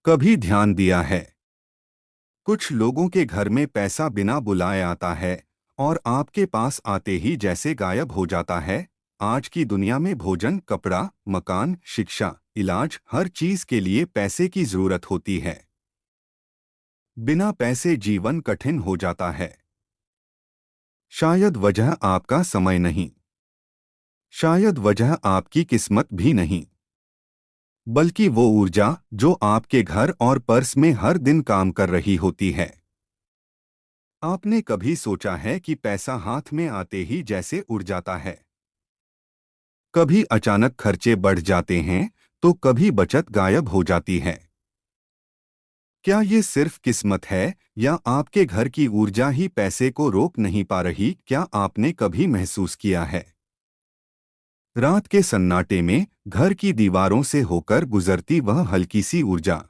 कभी ध्यान दिया है? कुछ लोगों के घर में पैसा बिना बुलाए आता है और आपके पास आते ही जैसे गायब हो जाता है। आज की दुनिया में भोजन, कपड़ा, मकान, शिक्षा, इलाज, हर चीज के लिए पैसे की जरूरत होती है। बिना पैसे जीवन कठिन हो जाता है। शायद वजह आपका समय नहीं, शायद वजह आपकी किस्मत भी नहीं, बल्कि वो ऊर्जा जो आपके घर और पर्स में हर दिन काम कर रही होती है। आपने कभी सोचा है कि पैसा हाथ में आते ही जैसे उड़ जाता है? कभी अचानक खर्चे बढ़ जाते हैं तो कभी बचत गायब हो जाती है। क्या ये सिर्फ किस्मत है या आपके घर की ऊर्जा ही पैसे को रोक नहीं पा रही? क्या आपने कभी महसूस किया है रात के सन्नाटे में घर की दीवारों से होकर गुजरती वह हल्की सी ऊर्जा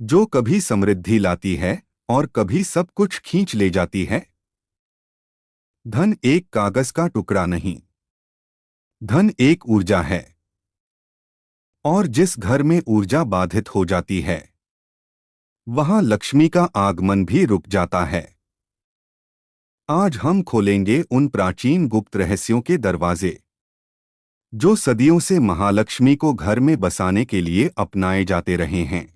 जो कभी समृद्धि लाती है और कभी सब कुछ खींच ले जाती है? धन एक कागज का टुकड़ा नहीं, धन एक ऊर्जा है। और जिस घर में ऊर्जा बाधित हो जाती है वहां लक्ष्मी का आगमन भी रुक जाता है। आज हम खोलेंगे उन प्राचीन गुप्त रहस्यों के दरवाजे जो सदियों से महालक्ष्मी को घर में बसाने के लिए अपनाए जाते रहे हैं।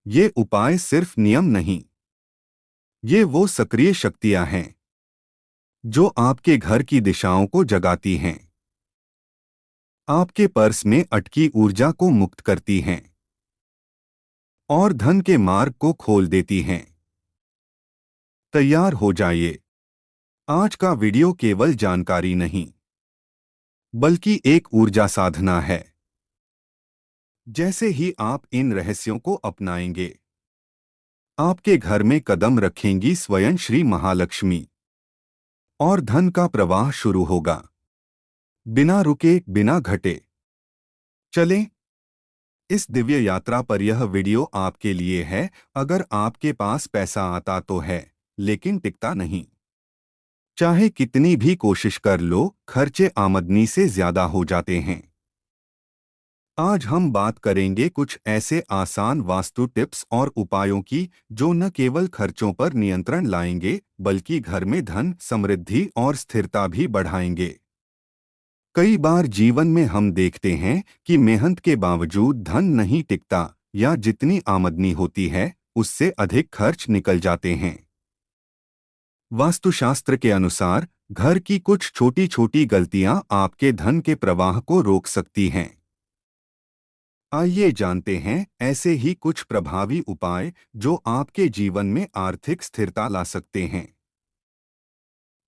ये उपाय सिर्फ नियम नहीं, ये वो सक्रिय शक्तियां हैं जो आपके घर की दिशाओं को जगाती हैं, आपके पर्स में अटकी ऊर्जा को मुक्त करती हैं और धन के मार्ग को खोल देती हैं। तैयार हो जाइए। आज का वीडियो केवल जानकारी नहीं बल्कि एक ऊर्जा साधना है। जैसे ही आप इन रहस्यों को अपनाएंगे आपके घर में कदम रखेंगी स्वयं श्री महालक्ष्मी और धन का प्रवाह शुरू होगा, बिना रुके, बिना घटे। चलें इस दिव्य यात्रा पर। यह वीडियो आपके लिए है अगर आपके पास पैसा आता तो है लेकिन टिकता नहीं। चाहे कितनी भी कोशिश कर लो, खर्चे आमदनी से ज्यादा हो जाते हैं। आज हम बात करेंगे कुछ ऐसे आसान वास्तु टिप्स और उपायों की जो न केवल खर्चों पर नियंत्रण लाएंगे बल्कि घर में धन, समृद्धि और स्थिरता भी बढ़ाएंगे। कई बार जीवन में हम देखते हैं कि मेहनत के बावजूद धन नहीं टिकता या जितनी आमदनी होती है उससे अधिक खर्च निकल जाते हैं। वास्तुशास्त्र के अनुसार घर की कुछ छोटी छोटी गलतियां आपके धन के प्रवाह को रोक सकती हैं। आइए जानते हैं ऐसे ही कुछ प्रभावी उपाय जो आपके जीवन में आर्थिक स्थिरता ला सकते हैं।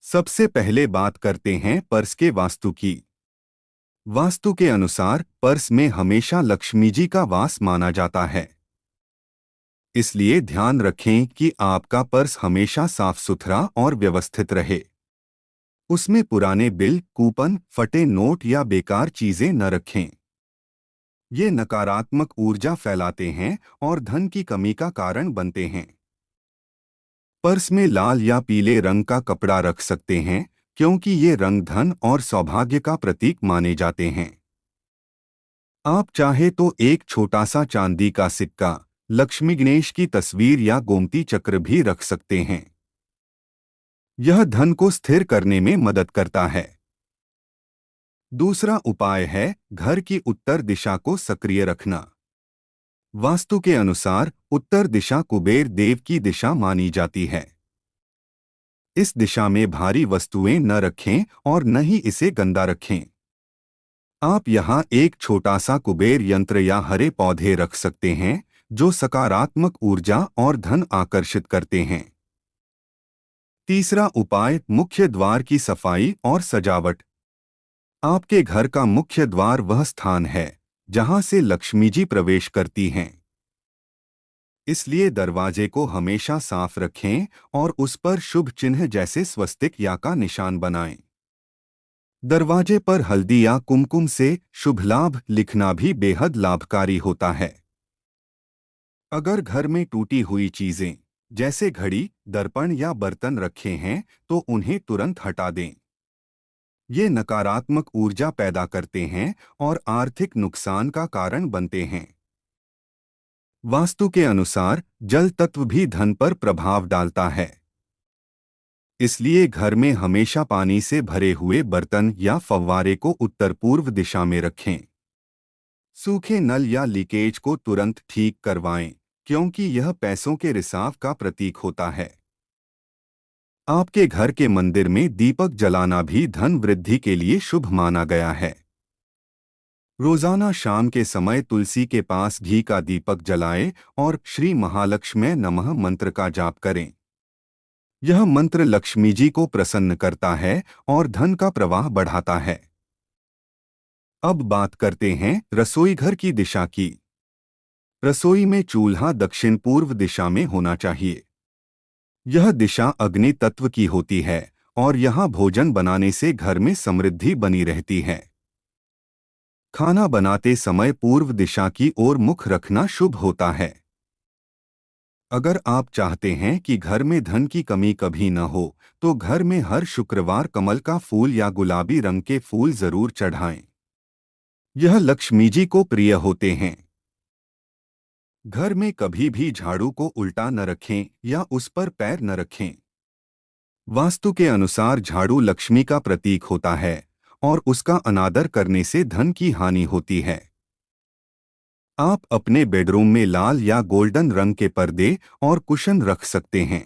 सबसे पहले बात करते हैं पर्स के वास्तु की। वास्तु के अनुसार पर्स में हमेशा लक्ष्मी जी का वास माना जाता है। इसलिए ध्यान रखें कि आपका पर्स हमेशा साफ सुथरा और व्यवस्थित रहे। उसमें पुराने बिल, कूपन, फटे नोट या बेकार चीजें न रखें। ये नकारात्मक ऊर्जा फैलाते हैं और धन की कमी का कारण बनते हैं। पर्स में लाल या पीले रंग का कपड़ा रख सकते हैं क्योंकि ये रंग धन और सौभाग्य का प्रतीक माने जाते हैं। आप चाहे तो एक छोटा सा चांदी का सिक्का, लक्ष्मी गणेश की तस्वीर या गोमती चक्र भी रख सकते हैं। यह धन को स्थिर करने में मदद करता है। दूसरा उपाय है घर की उत्तर दिशा को सक्रिय रखना। वास्तु के अनुसार उत्तर दिशा कुबेर देव की दिशा मानी जाती है। इस दिशा में भारी वस्तुएं न रखें और न ही इसे गंदा रखें। आप यहाँ एक छोटा सा कुबेर यंत्र या हरे पौधे रख सकते हैं जो सकारात्मक ऊर्जा और धन आकर्षित करते हैं। तीसरा उपाय मुख्य द्वार की सफाई और सजावट। आपके घर का मुख्य द्वार वह स्थान है जहां से लक्ष्मी जी प्रवेश करती हैं। इसलिए दरवाजे को हमेशा साफ रखें और उस पर शुभ चिन्ह जैसे स्वस्तिक या का निशान बनाएं। दरवाजे पर हल्दी या कुमकुम से शुभ लाभ लिखना भी बेहद लाभकारी होता है। अगर घर में टूटी हुई चीजें जैसे घड़ी, दर्पण या बर्तन रखे हैं तो उन्हें तुरंत हटा दें। ये नकारात्मक ऊर्जा पैदा करते हैं और आर्थिक नुकसान का कारण बनते हैं। वास्तु के अनुसार जल तत्व भी धन पर प्रभाव डालता है। इसलिए घर में हमेशा पानी से भरे हुए बर्तन या फव्वारे को उत्तर पूर्व दिशा में रखें। सूखे नल या लीकेज को तुरंत ठीक करवाएं, क्योंकि यह पैसों के रिसाव का प्रतीक होता है। आपके घर के मंदिर में दीपक जलाना भी धन वृद्धि के लिए शुभ माना गया है। रोजाना शाम के समय तुलसी के पास घी का दीपक जलाएं और श्री महालक्ष्मी नमः मंत्र का जाप करें। यह मंत्र लक्ष्मी जी को प्रसन्न करता है और धन का प्रवाह बढ़ाता है। अब बात करते हैं रसोई घर की दिशा की। रसोई में चूल्हा दक्षिण पूर्व दिशा में होना चाहिए। यह दिशा अग्नि तत्व की होती है और यहाँ भोजन बनाने से घर में समृद्धि बनी रहती है। खाना बनाते समय पूर्व दिशा की ओर मुख रखना शुभ होता है। अगर आप चाहते हैं कि घर में धन की कमी कभी न हो, तो घर में हर शुक्रवार कमल का फूल या गुलाबी रंग के फूल जरूर चढ़ाएं। यह लक्ष्मी जी को प्रिय होते हैं। घर में कभी भी झाड़ू को उल्टा न रखें या उस पर पैर न रखें। वास्तु के अनुसार झाड़ू लक्ष्मी का प्रतीक होता है और उसका अनादर करने से धन की हानि होती है। आप अपने बेडरूम में लाल या गोल्डन रंग के पर्दे और कुशन रख सकते हैं।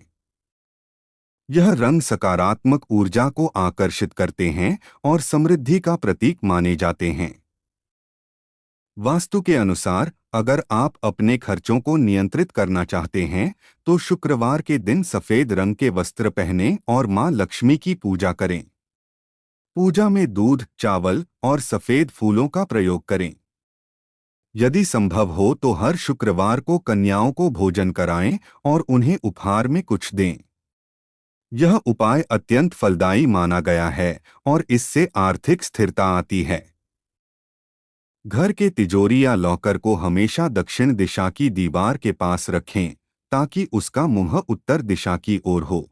यह रंग सकारात्मक ऊर्जा को आकर्षित करते हैं और समृद्धि का प्रतीक माने जाते हैं। वास्तु के अनुसार अगर आप अपने खर्चों को नियंत्रित करना चाहते हैं, तो शुक्रवार के दिन सफेद रंग के वस्त्र पहनें और मां लक्ष्मी की पूजा करें। पूजा में दूध, चावल और सफेद फूलों का प्रयोग करें। यदि संभव हो तो हर शुक्रवार को कन्याओं को भोजन कराएं और उन्हें उपहार में कुछ दें। यह उपाय अत्यंत फलदायी माना गया है और इससे आर्थिक स्थिरता आती है। घर के तिजोरी या लॉकर को हमेशा दक्षिण दिशा की दीवार के पास रखें, ताकि उसका मुंह उत्तर दिशा की ओर हो।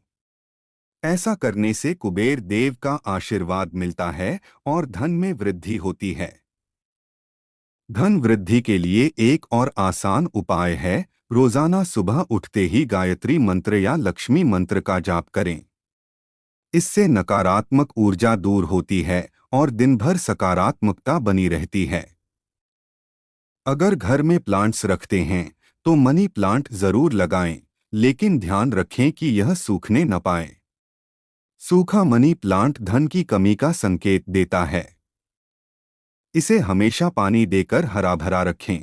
ऐसा करने से कुबेर देव का आशीर्वाद मिलता है और धन में वृद्धि होती है। धन वृद्धि के लिए एक और आसान उपाय है, रोजाना सुबह उठते ही गायत्री मंत्र या लक्ष्मी मंत्र का जाप करें। इससे नकारात्मक ऊर्जा दूर होती है और दिन भर सकारात्मकता बनी रहती है। अगर घर में प्लांट्स रखते हैं तो मनी प्लांट जरूर लगाएं, लेकिन ध्यान रखें कि यह सूखने न पाए। सूखा मनी प्लांट धन की कमी का संकेत देता है। इसे हमेशा पानी देकर हरा भरा रखें।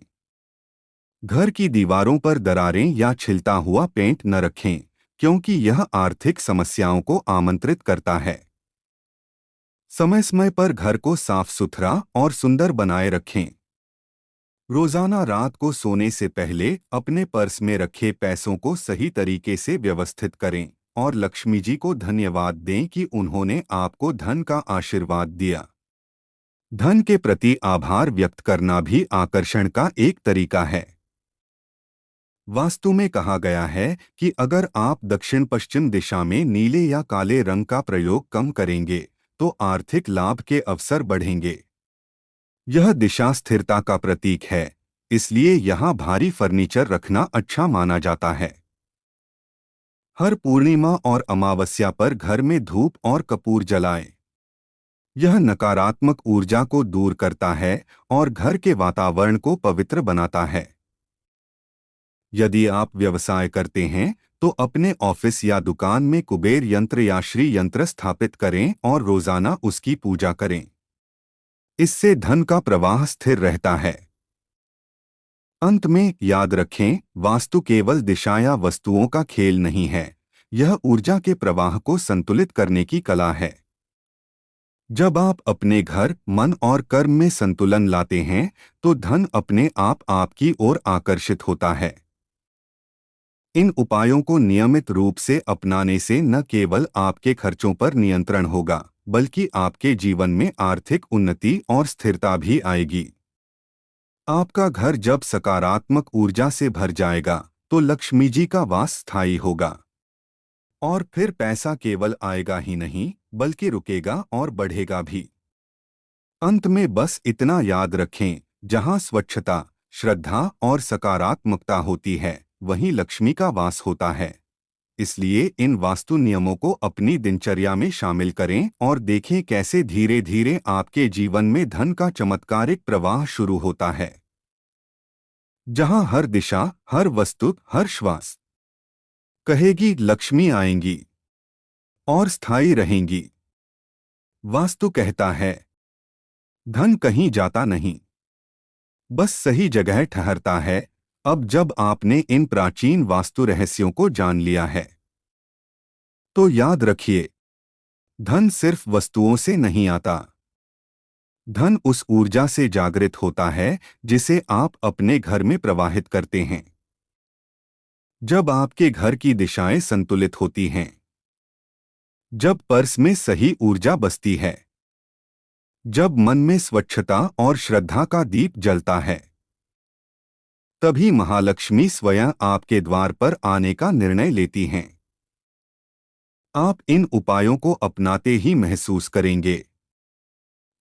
घर की दीवारों पर दरारें या छिलता हुआ पेंट न रखें, क्योंकि यह आर्थिक समस्याओं को आमंत्रित करता है। समय समय पर घर को साफ सुथरा और सुंदर बनाए रखें। रोजाना रात को सोने से पहले अपने पर्स में रखे पैसों को सही तरीके से व्यवस्थित करें और लक्ष्मी जी को धन्यवाद दें कि उन्होंने आपको धन का आशीर्वाद दिया। धन के प्रति आभार व्यक्त करना भी आकर्षण का एक तरीका है। वास्तु में कहा गया है कि अगर आप दक्षिण पश्चिम दिशा में नीले या काले रंग का प्रयोग कम करेंगे, तो आर्थिक लाभ के अवसर बढ़ेंगे। यह दिशा स्थिरता का प्रतीक है, इसलिए यहाँ भारी फर्नीचर रखना अच्छा माना जाता है। हर पूर्णिमा और अमावस्या पर घर में धूप और कपूर जलाएं। यह नकारात्मक ऊर्जा को दूर करता है और घर के वातावरण को पवित्र बनाता है। यदि आप व्यवसाय करते हैं, तो अपने ऑफिस या दुकान में कुबेर यंत्र या श्री यंत्र स्थापित करें और रोजाना उसकी पूजा करें। इससे धन का प्रवाह स्थिर रहता है। अंत में याद रखें, वास्तु केवल दिशा या वस्तुओं का खेल नहीं है, यह ऊर्जा के प्रवाह को संतुलित करने की कला है। जब आप अपने घर, मन और कर्म में संतुलन लाते हैं, तो धन अपने आप आपकी ओर आकर्षित होता है। इन उपायों को नियमित रूप से अपनाने से न केवल आपके खर्चों पर नियंत्रण होगा, बल्कि आपके जीवन में आर्थिक उन्नति और स्थिरता भी आएगी। आपका घर जब सकारात्मक ऊर्जा से भर जाएगा, तो लक्ष्मी जी का वास स्थायी होगा और फिर पैसा केवल आएगा ही नहीं, बल्कि रुकेगा और बढ़ेगा भी। अंत में बस इतना याद रखें, जहां स्वच्छता, श्रद्धा और सकारात्मकता होती है, वहीं लक्ष्मी का वास होता है। इसलिए इन वास्तु नियमों को अपनी दिनचर्या में शामिल करें और देखें कैसे धीरे धीरे आपके जीवन में धन का चमत्कारिक प्रवाह शुरू होता है, जहां हर दिशा, हर वस्तु, हर श्वास कहेगी लक्ष्मी आएंगी और स्थायी रहेंगी। वास्तु कहता है, धन कहीं जाता नहीं, बस सही जगह ठहरता है। अब जब आपने इन प्राचीन वास्तु रहस्यों को जान लिया है, तो याद रखिए, धन सिर्फ वस्तुओं से नहीं आता। धन उस ऊर्जा से जागृत होता है जिसे आप अपने घर में प्रवाहित करते हैं। जब आपके घर की दिशाएं संतुलित होती हैं, जब पर्स में सही ऊर्जा बसती है, जब मन में स्वच्छता और श्रद्धा का दीप जलता है, तभी महालक्ष्मी स्वयं आपके द्वार पर आने का निर्णय लेती हैं। आप इन उपायों को अपनाते ही महसूस करेंगे,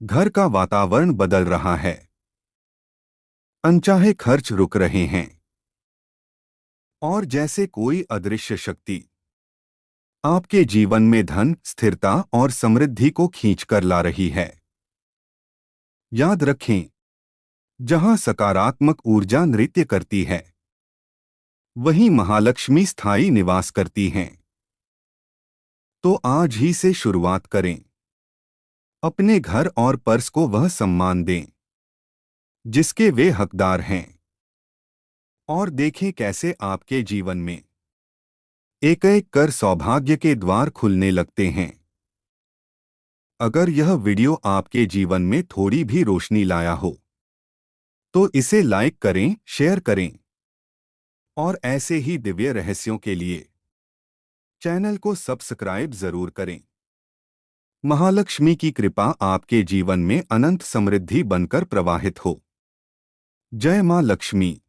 घर का वातावरण बदल रहा है, अनचाहे खर्च रुक रहे हैं और जैसे कोई अदृश्य शक्ति आपके जीवन में धन, स्थिरता और समृद्धि को खींचकर ला रही है। याद रखें, जहां सकारात्मक ऊर्जा नृत्य करती है, वहीं महालक्ष्मी स्थायी निवास करती हैं। तो आज ही से शुरुआत करें। अपने घर और पर्स को वह सम्मान दें जिसके वे हकदार हैं, और देखें कैसे आपके जीवन में एक एक कर सौभाग्य के द्वार खुलने लगते हैं। अगर यह वीडियो आपके जीवन में थोड़ी भी रोशनी लाया हो, तो इसे लाइक करें, शेयर करें और ऐसे ही दिव्य रहस्यों के लिए चैनल को सब्सक्राइब जरूर करें। महालक्ष्मी की कृपा आपके जीवन में अनंत समृद्धि बनकर प्रवाहित हो। जय मां लक्ष्मी।